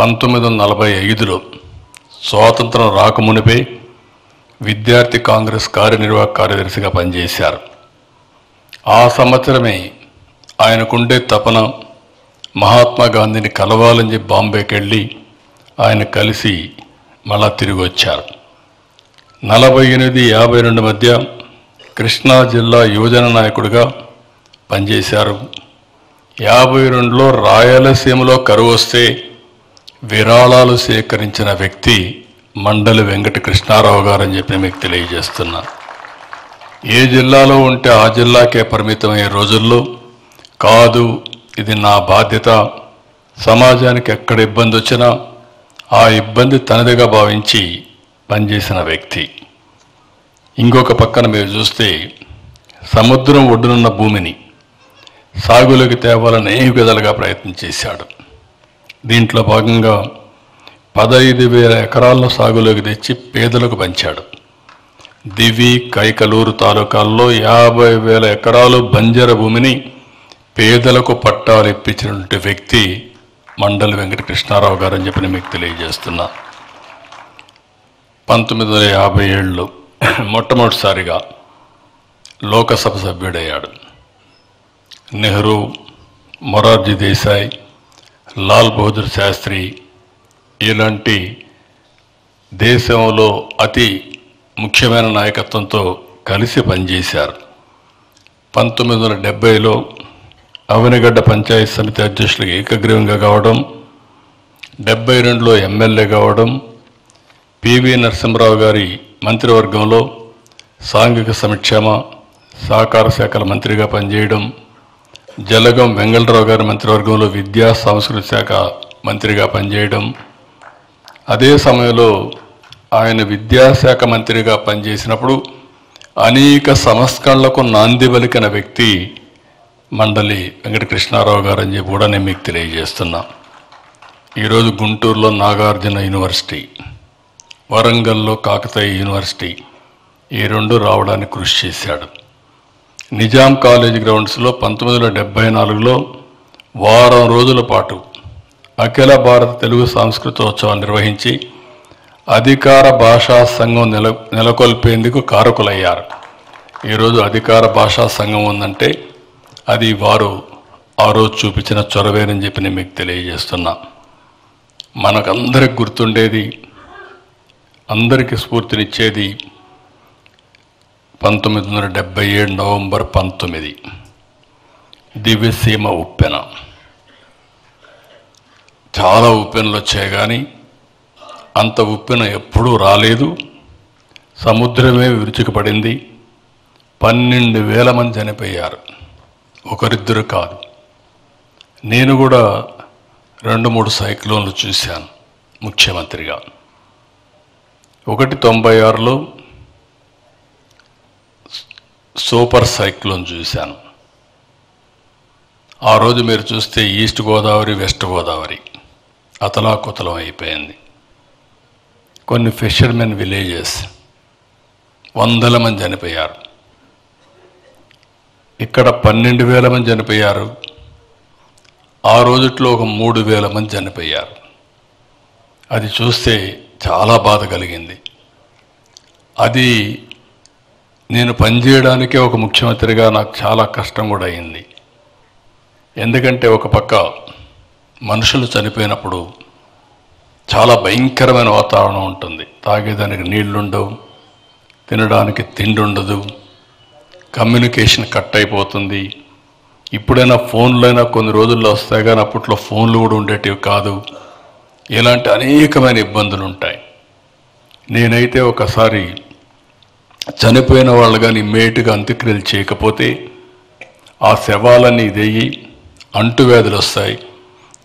1945లో స్వాతంత్రం రాకమునిపే విద్యార్థి కాంగ్రెస్ కార్యనిర్వాహక కార్యదర్శిగా పనిచేశారు. ఆ సంవత్సరమే ఆయనకుండే తపన మహాత్మా గాంధీని కలవాలని చెప్పి బాంబేకి వెళ్ళి ఆయన కలిసి మళ్ళా తిరిగి వచ్చారు. 48-52 మధ్య కృష్ణా జిల్లా యువజన నాయకుడిగా పనిచేశారు. 52లో రాయలసీమలో కరువు వస్తే విరాళాలు సేకరించిన వ్యక్తి మండలి వెంకట కృష్ణారావు గారు అని చెప్పి మీకు తెలియజేస్తున్నా. ఏ జిల్లాలో ఉంటే ఆ జిల్లాకే పరిమితమయ్యే రోజుల్లో కాదు, ఇది నా బాధ్యత, సమాజానికి ఎక్కడ ఇబ్బంది వచ్చినా ఆ ఇబ్బంది తనదిగా భావించి పనిచేసిన వ్యక్తి. ఇంకొక పక్కన మీరు చూస్తే సముద్రం ఒడ్డునున్న భూమిని సాగులోకి తేవాలని అనేక విధాలుగా ప్రయత్నం చేశాడు. దీంట్లో భాగంగా 15,000 ఎకరాలను సాగులోకి తెచ్చి పేదలకు పంచాడు. దివి, కైకలూరు తాలూకాల్లో 50,000 ఎకరాలు బంజర భూమిని పేదలకు పట్టాలు ఇప్పించినటువంటి వ్యక్తి మండలి వెంకట కృష్ణారావు గారు అని చెప్పి మీకు తెలియజేస్తున్నా. 1957లో మొట్టమొదటిసారిగా లోకసభ సభ్యుడయ్యాడు. నెహ్రూ, మొరార్జీ దేశాయ్, లాల్ బహదూర్ శాస్త్రి ఇలాంటి దేశంలో అతి ముఖ్యమైన నాయకత్వంతో కలిసి పనిచేశారు. 1970లో అవనిగడ్డ పంచాయతీ సమితి అధ్యక్షులకు ఏకగ్రీవంగా కావడం, 72లో ఎమ్మెల్యే కావడం, పివి నరసింహరావు గారి మంత్రివర్గంలో సాంఘిక సంక్షేమ సహకార శాఖల మంత్రిగా పనిచేయడం, జలగం వెంగళరావు గారి మంత్రివర్గంలో విద్యా సంస్కృతి శాఖ మంత్రిగా పనిచేయడం, అదే సమయంలో ఆయన విద్యాశాఖ మంత్రిగా పనిచేసినప్పుడు అనేక సంస్కరణలకు నాంది పలికిన వ్యక్తి మండలి వెంకట కృష్ణారావు గారు అని చెప్పి కూడా నేను మీకు తెలియజేస్తున్నా. ఈరోజు గుంటూరులో నాగార్జున యూనివర్సిటీ, వరంగల్లో కాకతీయ యూనివర్సిటీ ఈ రెండు రావడానికి కృషి చేశాడు. నిజాం కాలేజ్ గ్రౌండ్స్లో 1974లో వారం రోజుల పాటు అఖిల భారత తెలుగు సాంస్కృతికోత్సవాన్ని నిర్వహించి అధికార భాషా సంఘం నెలకొల్పేందుకు కారకులయ్యారు. ఈరోజు అధికార భాషా సంఘం ఉందంటే అది వారు ఆ రోజు చూపించిన చొరవేనని చెప్పి నేను మీకు తెలియజేస్తున్నా. మనకందరికి గుర్తుండేది, అందరికీ స్ఫూర్తినిచ్చేది 1977 నవంబర్ 19 దివ్యసీమ ఉప్పెన. చాలా ఉప్పెనలు వచ్చాయి కానీ అంత ఉప్పెన ఎప్పుడూ రాలేదు. సముద్రమే విరుచుకుపడింది. 12,000 మంది చనిపోయారు, ఒకరిద్దరు కాదు. నేను కూడా 2-3 సైక్లోన్లు చూశాను ముఖ్యమంత్రిగా. ఒకటి 96లో సూపర్ సైక్లోన్ చూశాను. ఆ రోజు మీరు చూస్తే ఈస్ట్ గోదావరి, వెస్ట్ గోదావరి అతలాకుతలం అయిపోయింది. కొన్ని ఫిషర్మెన్ విలేజెస్ 100 మంది చనిపోయారు. ఇక్కడ 12,000 మంది చనిపోయారు. ఆ రోజుట్లో ఒక 3,000 మంది చనిపోయారు. అది చూస్తే చాలా బాధ కలిగింది. అది నేను పనిచేయడానికే ఒక ముఖ్యమంత్రిగా నాకు చాలా కష్టం కూడా అయింది. ఎందుకంటే ఒక పక్క మనుషులు చనిపోయినప్పుడు చాలా భయంకరమైన వాతావరణం ఉంటుంది. తాగేదానికి నీళ్లుండవు, తినడానికి తిండి ఉండదు, కమ్యూనికేషన్ కట్ అయిపోతుంది. ఇప్పుడైనా ఫోన్లైనా కొన్ని రోజుల్లో వస్తాయి కానీ అప్పట్లో ఫోన్లు కూడా ఉండేటివి కాదు. ఇలాంటి అనేకమైన ఇబ్బందులు ఉంటాయి. నేనైతే ఒకసారి చనిపోయిన వాళ్ళు కానీ ఇమ్మీడియట్గా అంత్యక్రియలు చేయకపోతే ఆ శవాలన్నీ ఇదయ్యి అంటువ్యాధులు వస్తాయి,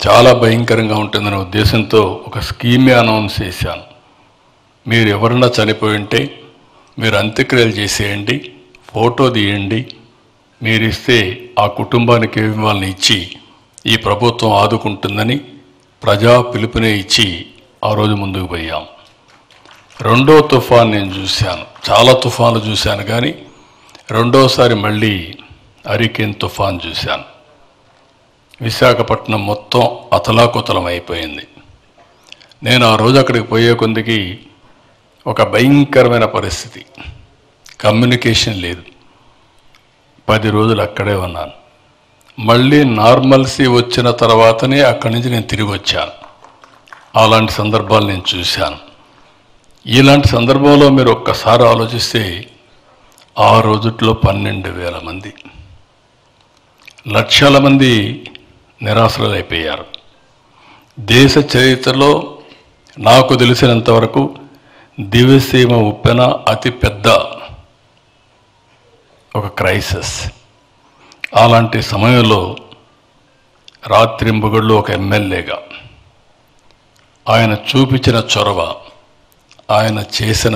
చాలా భయంకరంగా ఉంటుందనే ఉద్దేశంతో ఒక స్కీమే అనౌన్స్ చేశాను. మీరు ఎవరన్నా చనిపోయి ఉంటే మీరు అంత్యక్రియలు చేసేయండి, ఫోటో తీయండి, మీరు ఇస్తే ఆ కుటుంబానికి వాళ్ళని ఇచ్చి ఈ ప్రభుత్వం ఆదుకుంటుందని ప్రజా పిలుపునే ఇచ్చి ఆ రోజు ముందుకు పోయాం. రెండో తుఫాన్ నేను చూశాను, చాలా తుఫాన్లు చూశాను కానీ రెండోసారి మళ్ళీ హరికేన్ తుఫాన్ చూశాను. విశాఖపట్నం మొత్తం అతలాకుతలం అయిపోయింది. నేను ఆ రోజు అక్కడికి పోయే కొందికి ఒక భయంకరమైన పరిస్థితి, కమ్యూనికేషన్ లేదు. 10 రోజులు అక్కడే ఉన్నాను. మళ్ళీ నార్మల్సీ వచ్చిన తర్వాతనే అక్కడి నుంచి నేను తిరిగి వచ్చాను. అలాంటి సందర్భాలు నేను చూశాను. ఇలాంటి సందర్భంలో మీరు ఒక్కసారి ఆలోచిస్తే ఆ రోజుట్లో 12,000 మంది, లక్షల మంది నిరాశ్రులైపోయారు. దేశ చరిత్రలో నాకు తెలిసినంతవరకు దివిసీమ ఉప్పెన అతి పెద్ద ఒక క్రైసిస్. అలాంటి సమయంలో రాత్రింబగళ్ళు ఒక ఎమ్మెల్యేగా ఆయన చూపించిన చొరవ, ఆయన చేసిన